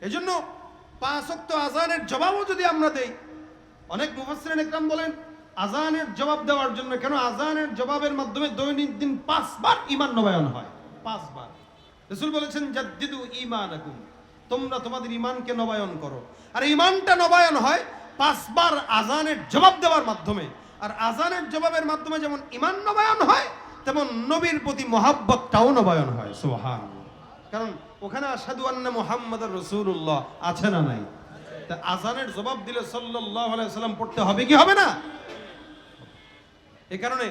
এজন্য 5 ওয়াক্ত আযানের জবাবও যদি আমরা দেই, অনেক মুফাসসিরিন ইকরাম বলেন আযানের জবাব দেওয়ার জন্য, কেন আযানের জবাবের মাধ্যমে দৈনন্দিন 5 বার ঈমান নবায়ন হয়। 5 বার রাসূল বলেছেন জাদ্দিদু ঈমানাকুম, তোমরা তোমাদের ঈমানকে নবায়ন করো। আর ঈমানটা নবায়ন হয় 5 বার আযানের জবাব দেওয়ার মাধ্যমে। আর আযানের জবাবের মাধ্যমে যেমন ঈমান নবায়ন হয়, তেমন নবীর প্রতি মহব্বতটাও নবায়ন হয়। সুবহানাল্লাহ। কারণ ওখানে আশহাদু আন্না মুহাম্মাদুর রাসূলুল্লাহ আছে না নাই? তা আযানের জবাব দিলে সাল্লাল্লাহু আলাইহি ওয়াসাল্লাম পড়তে হবে কি হবে না? এই কারণে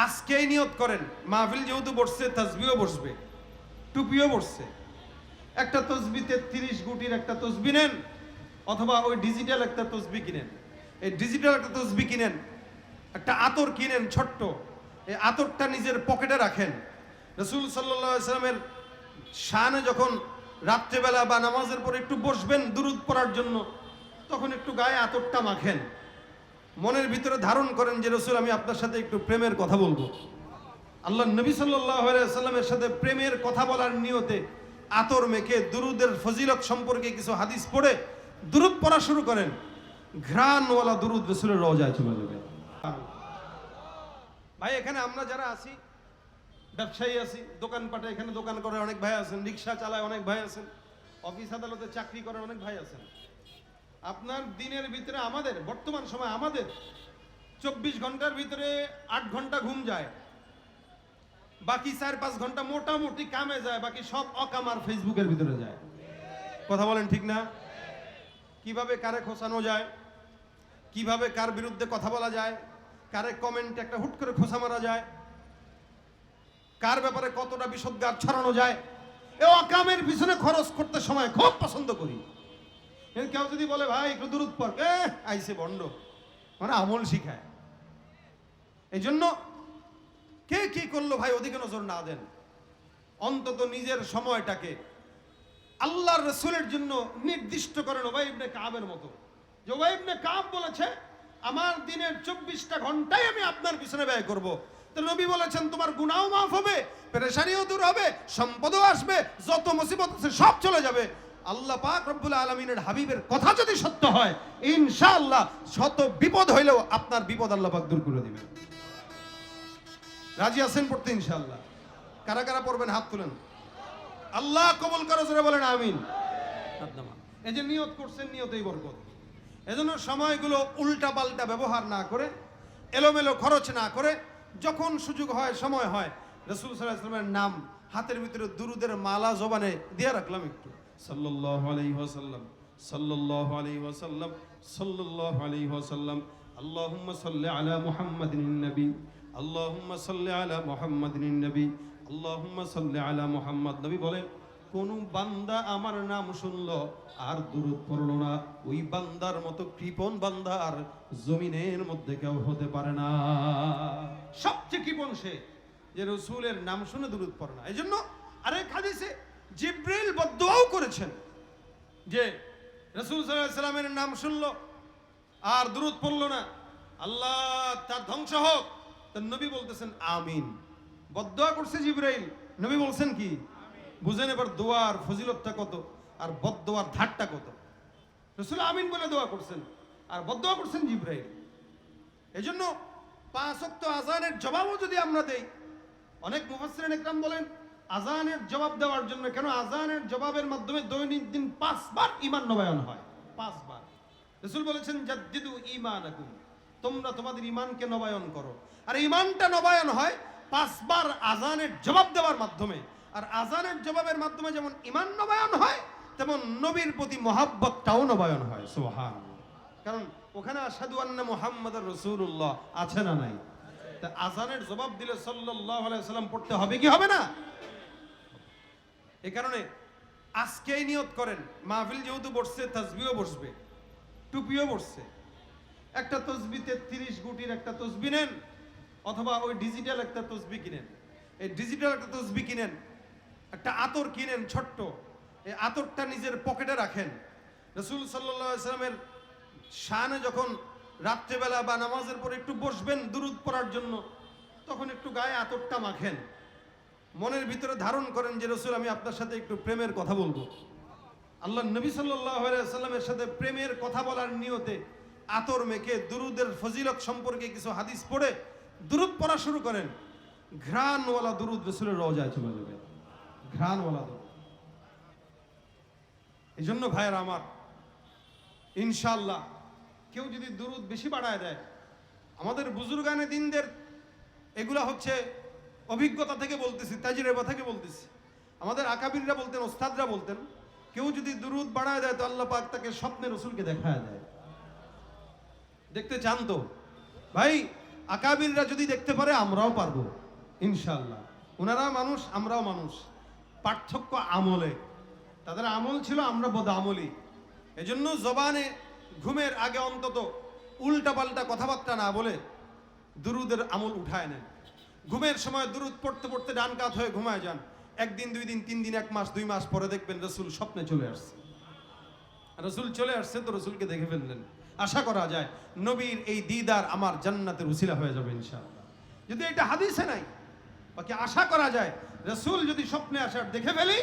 আজকেই নিয়ত করেন, মাহফিল যেহেতু বসছে, তাসবিহও বসবে, টুপিও বসছে। একটা তসবিতে 30 গুটির একটা তসবি নেন, অথবা ওই ডিজিটাল একটা তসবি কিনেন। এই ডিজিটাল একটা তসবি কিনেন, একটা আতর কিনেন ছোট্ট, এই আতরটা নিজের পকেটে রাখেন। রাসূল সাল্লাল্লাহু আলাইহি ওয়াসাল্লামের শানে যখন রাত্রেবেলা বা নামাজের পরে একটু বসবেন দুরূদ পড়ার জন্য, তখন একটু গায়ে আতরটা মাখেন। মনের ভিতরে ধারণ করেন যে রাসূল, আমি আপনার সাথে একটু প্রেমের কথা বলবো। আল্লাহ নবী সাল্লাল্লাহু আলাইহি ওয়াসাল্লামের সাথে প্রেমের কথা বলার নিয়তে আতর মেখে দুরুদের ফজিলত সম্পর্কে কিছু হাদিস পড়ে দুরুদ পড়া শুরু করেন। ঘ্রাণওয়ালা দুরুদ রাসূলের রওজায় চলে যাবে। ভাই, এখানে আমরা যারা আছি, ব্যবসায়ী আছি, দোকানপাটে এখানে দোকান করে অনেক ভাই আছেন, রিক্সা চালায় অনেক ভাই আছেন, অফিস আদালতে চাকরি করে অনেক ভাই আছেন। আপনার দিনের ভিতরে আমাদের বর্তমান সময় আমাদের 24 ঘন্টার ভিতরে 8 ঘন্টা ঘুম যায়, বাকি 4-5 ঘন্টা মোটামুটি কামে যায়, বাকি সব অকাম আর ফেসবুকের ভিতরে যায়। কথা বলেন ঠিক না? কিভাবে কারে খোসানো যায়, কিভাবে কার বিরুদ্ধে কথা বলা যায়, কারে কমেন্টে একটা হুট করে খোসা মারা যায়, কার ব্যাপারে কতটা বিষোদ্গার ছড়ানো যায়, এ অকামের পিছনে খরচ করতে সময় খুব পছন্দ করি। কেউ যদি বলে ভাই একটু দুরূদ পড়, আইসে বন্ড, মানে আমল শিখায়। এই জন্য কে কি করলো ভাই ওদিকে নজর না দেন, অন্তত নিজের সময়টাকে আল্লাহর রাসূলের জন্য নির্দিষ্ট করেন। উবাই ইবনে কাবের মতো, যে উবাই ইবনে কাব বলেছে আমার দিনের 24টা ঘন্টাই আমি আপনার পিছনে ব্যয় করব। তো নবী বলেছেন তোমার গুনাহও মাফ হবে, পেরেশানিও দূর হবে, সম্পদও আসবে, যত মুসিবত আছে সব চলে যাবে। আল্লাহ পাক রব্বুল আলামিনের হাবিবের কথা যদি সত্য হয়, ইনশাআল্লাহ শত বিপদ হইলেও আপনার বিপদ আল্লাহ পাক দূর করে দিবেন। রাজি আছেন পড়তে ইনশাআল্লাহ? কারা কারা পড়বেন হাত তুলেন। আল্লাহ কবুল করো, জোরে বলেন আমিন। এই যে নিয়ত করছেন, নিয়তেই বরকত। এজন্য সময়গুলো উল্টা পাল্টা ব্যবহার না করে, এলোমেলো খরচ না করে, যখন সুযোগ হয় সময় হয় রাসূল সাল্লাল্লাহু আলাইহি ওয়াসাল্লামের নাম হাতের ভিতরে দুরুদের মালা জবানে দিয়ে রাখলাম একটু, সাল্লাল্লাহু আলাইহি ওয়াসাল্লাম, সাল্লাল্লাহু আলাইহি ওয়াসাল্লাম, সাল্লাল্লাহু আলাইহি ওয়াসাল্লাম, আল্লাহুম্মা সাল্লি আলা মুহাম্মাদিন নবী, আল্লাহুম্মা সাল্লি আলা মুহাম্মাদিন নবী, আল্লাহুম্মা সাল্লি আলা মুহাম্মাদ। নবী বলেন কোন বান্দা আমার নাম শুনলো আর দুরূদ পড়লো না, ওই বান্দার মতো কৃপণ বান্দা আর জমিনের মধ্যে কেউ হতে পারে না। সবচেয়ে কৃপণ সে যে রাসূলের নাম শুনে দুরূদ পড়ে না। এজন্য আরেক হাদিসে জিবরিল বদদুয়াও করেছেন যে রাসূল সাল্লাল্লাহু আলাইহি ওয়াসাল্লামের নাম শুনলো আর দুরূদ পড়লো না, আল্লাহ তার ধ্বংস হোক। তো নবী বলতেছেন আমিন। বদদুয়া করছে জিবরাইল, নবী বলছেন কি? বুঝেন এবার দোয়ার ফজিলতটা কত আর বদদুয়ার ধারটা কত। রাসূল আমিন বলে দোয়া করছেন আর বদদুয়া করছেন জিবরাইল। এজন্য 5 ওয়াক্ত আযানের জবাবও যদি আমরা দেই, অনেক মুফাসসিরিন ইকরাম বলেন আযানের জবাব দেওয়ার জন্য, কেন আযানের জবাবের মাধ্যমে দৈনন্দিন 5 বার ঈমান নবায়ন হয়। 5 বার রাসূল বলেছেন জাদ্দিদু ঈমানাকুম, তোমরা তোমাদের ঈমানকে নবায়ন করো। আর ঈমানটা নবায়ন হয় 5 বার আযানের জবাব দেওয়ার মাধ্যমে। আর আযানের জবাবের মাধ্যমে যেমন ঈমান নবায়ন হয়, তেমন নবীর প্রতি মহব্বতটাও নবায়ন হয়। সুবহানাল্লাহ। কারণ ওখানে আশহাদু আন্না মুহাম্মাদুর রাসূলুল্লাহ আছে না নাই? তা আযানের জবাব দিলে সাল্লাল্লাহু আলাইহি ওয়াসাল্লাম পড়তে হবে কি হবে না? এই কারণে আজকেই নিয়ত করেন, মাহফিল যেহেতু বসছে, তাসবিহও বসবে, টুপিও বসছে। একটা তসবিতে 30 গুটির একটা তসবি নেন, অথবা ওই ডিজিটাল একটা তসবি কিনেন। এই ডিজিটাল একটা তসবি কিনেন, একটা আতর কিনেন ছোট্ট, এই আতরটা নিজের পকেটে রাখেন। রাসূল সাল্লাল্লাহু আলাইহি ওয়াসাল্লামের শানে যখন রাত্রেবেলা বা নামাজের পরে একটু বসবেন দুরূদ পড়ার জন্য, তখন একটু গায়ে আতরটা মাখেন। মনের ভিতরে ধারণ করেন যে রাসূল, আমি আপনার সাথে একটু প্রেমের কথা বলবো। আল্লাহ নবী সাল্লাল্লাহু আলাইহি ওয়াসাল্লামের সাথে প্রেমের কথা বলার নিয়তে আতর মেখে দুরুদের ফজিলত সম্পর্কে কিছু হাদিস পড়ে দুরুদ পড়া শুরু করেন, ঘ্রাণওয়ালা দুরুদ রাসূলের রওজায় চলে যাবে, ঘ্রাণওয়ালা দুরুদ। এই জন্য ভাইয়েরা আমার, ইনশাআল্লাহ কেউ যদি দুরুদ বেশি বাড়ায় দেয়, আমাদের বুজুর্গানে দিনদের এগুলা হচ্ছে অভিজ্ঞতা থেকে বলতেছি, তাজরিবা থেকে বলতেছি, আমাদের আকাবিররা বলতেন, ওস্তাদরা বলতেন, কেউ যদি দুরুদ বাড়ায় দেয় তো আল্লাহ পাক তাকে স্বপ্নে রসুলকে দেখায় দেয়। দেখতে চান তো ভাই? আকাবিররা যদি দেখতে পারে আমরাও পারবো ইনশাআল্লাহ। ওনারা মানুষ, আমরাও মানুষ, পার্থক্য আমলে। তাদের আমল ছিল, আমরা বদামলি। এজন্য জবানে ঘুমের আগে অন্তত উল্টা পাল্টা কথাবার্তা না বলে দুরুদের আমল উঠায় নেন। ঘুমের সময় দুরুদ পড়তে পড়তে ডান কাত হয়ে ঘুমায় যান, একদিন, 2 দিন, 3 দিন, 1 মাস, 2 মাস পরে দেখবেন রসুল স্বপ্নে চলে আসছে। রসুল চলে আসছে তো রসুলকে দেখে ফেললেন। আশা করা যায় নবীর এই দিদার আমার জান্নাতের উসিলা হয়ে যাবে ইনশাআল্লাহ। যদি এটা হাদিসে নাই, বাকি আশা করা যায় রসুল যদি স্বপ্নে আসার দেখে ফেলি,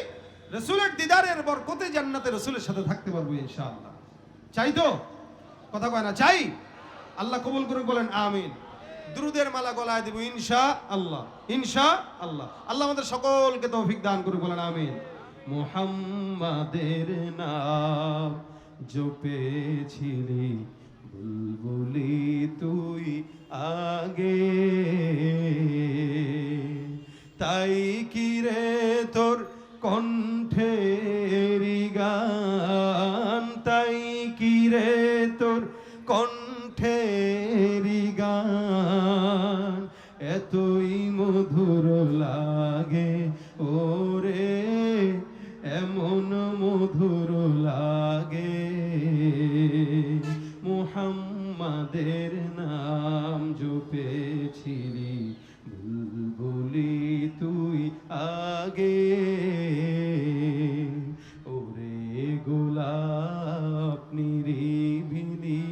রসুলের দিদারের বরকতে জান্নাতে রসুলের সাথে থাকতে পারবো ইনশাআল্লাহ। চাই তো? কথা কয় না? চাই। আল্লাহ কবুল করে বলেন আমিন। দুরুদের মালা গলায় দেব ইনশাআল্লাহ, ইনশাআল্লাহ। আল্লাহ আমাদের সকলকে তৌফিক দান করে বলেন আমিন। মুহাম্মাদের নাম জপেছিলি বুলবুলি তুই আগে, তাই কি রে তোর কণ্ঠের গান, তাই কি রে তোর কণ্ঠের গান এতই মধুর লাগে ওরে, এমন মধুর লাগে। মুহাম্মাদের নাম জপেছিলি বুলবুলি তুই আগে, ওরে গোলাপ নিরিবিলি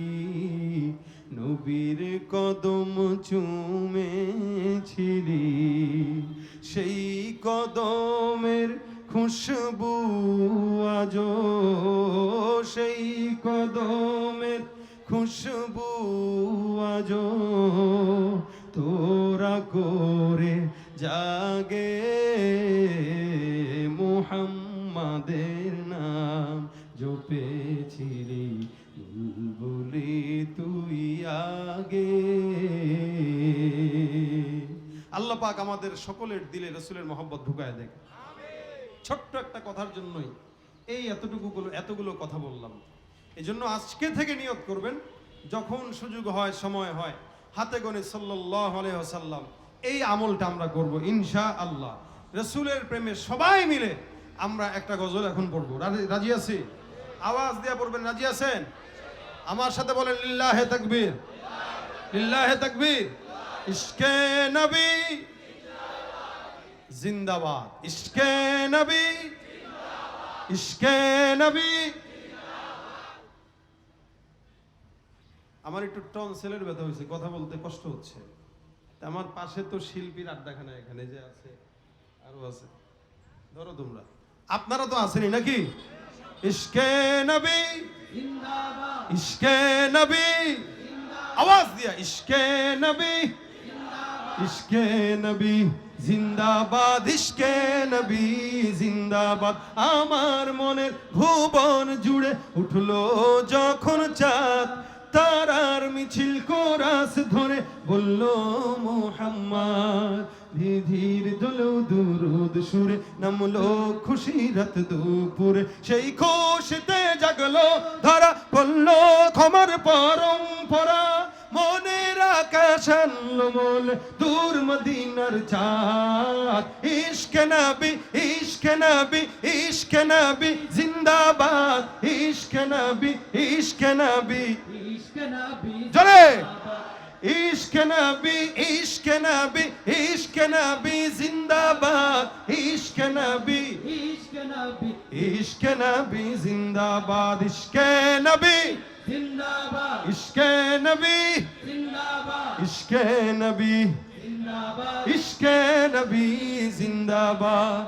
নবীর কদম চুমেছিলি, সেই কদমের খুশবু আজো, সেই কদমের খুশবু আজো তোরা করে জাগে। মুহাম্মাদের নাম জপেছিলি বুলবুলি তুই আগে। আল্লাহ পাক আমাদের সকলের দিলে রসুলের মহব্বত ঢুকায় দেখ। ছোট্ট একটা কথার জন্যই এই এতগুলো কথা বললাম। এই জন্য আজকে থেকে নিয়ত করবেন, যখন সুযোগ হয়, সময় হয়, হাতে গনে সাল্লাল্লাহু আলাইহি ওয়াসাল্লাম এই আমলটা আমরা করব ইনশাআল্লাহ। রসুলের প্রেমে সবাই মিলে আমরা একটা গজল এখন পড়বো। রাজি আছি? আওয়াজ দিয়ে পড়বেন। রাজি আছেন? আমার সাথে বলেন লিল্লাহে তাকবীর, লিল্লাহে তাকবীর। ইশকে নবী জিন্দাবাদ, ইশকে নবী, ইশকে নবী। আমার একটু টনসিলের ব্যথা হয়েছে, কথা বলতে কষ্ট হচ্ছে। আমার পাশে তো শিল্পীর আড্ডাখানা এখানে যে আছে, আরো আছে, ধরো তোমরা, আপনারা তো আছেনই নাকি? ইশকে নবী জিন্দাবাদ, ইশকে নবী আওয়াজ দিয়া, ইশকে নবী জিন্দাবাদ, ইশকে নবী জিন্দাবাদ, ইশকে নবী জিন্দাবাদ। আমার মনের ভুবন জুড়ে উঠলো যখন চাঁদ, তারার মিছিল কোরাস ধরে বলল মুহাম্মদ, ধীর দোলো দুরুদ সুরে নামলো খুশি রাত দুপুরে, সেই খুশিতে জাগলো ধরা পড়লো ক্ষমার পরম্পরা, মনের আকাশ আনলো মোল দূর মদিনার চাঁদ। ইশকে নবী, ইশকে নবী, ইশকে নবী জিন্দাবাদ, ইশকে নবী, ইশকে নবী, ইশকে নবী জোরে, ইশকে নবী, ইশকে নবী, ইশকে নবী জিন্দাবাদ, ইশকে নবী, ইশকে নবী, ইশকে নবী জিন্দাবাদ, ইশকে নবী জিন্দাবাদ, ইশকে নবী জিন্দাবাদ, ইশকে নবী জিন্দাবাদ, ইশকে নবী জিন্দাবাদ।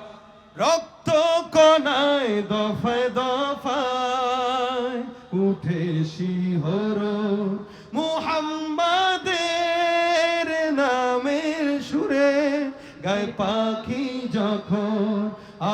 রক্ত কণায় দফায় দফায় উঠে শিহরণ মুহাম্মাদের নামের সুরে গায় পাখি যখন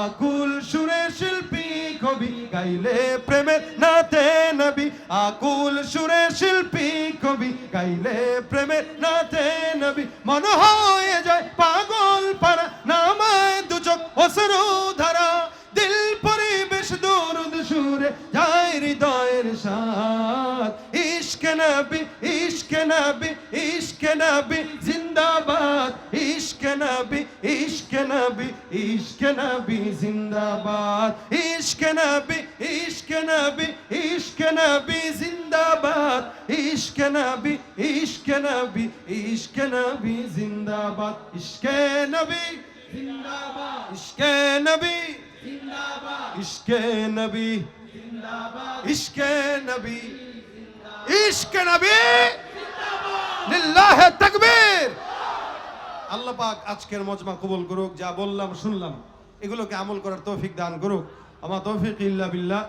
আকুল সুরে শিল্পী কবি গাইলে প্রেমের নাতে নবী আকুল সুরে শিল্পী কবি গাইলে প্রেমের নাতে নবী মন হয়ে যায় পাগল পারা নামায় দুচোখ অসরু ধারা দিল পরিবেশ দরুদ সুরে যায় হৃদয়ের সাথ ইশকে নবী ইশকে নবী ইশকে নবী জিন্দাবাদ ইশকে নবী ইশকে নবী ইশকে নবী জিন্দাবাদ ইশকে নবী ইশকে নবী ইশকে নবী জিন্দাবাদ ইশকে নবী ইশকে নবী ইশকে নবী জিন্দাবাদ ইশকে নবী জিন্দাবাদ ইশকে নবী জিন্দাবাদ ইশকে নবী জিন্দাবাদ ইশকে নবী ইশকে নবী জিন্দাবাদ লিল্লাহি তাকবীর। আল্লাহ পাক আজকের মজমা কবুল করুক, যা বললাম শুনলাম এগুলোকে আমল করার তৌফিক দান করুক। আমা তৌফিক ইল্লা বিল্লাহ।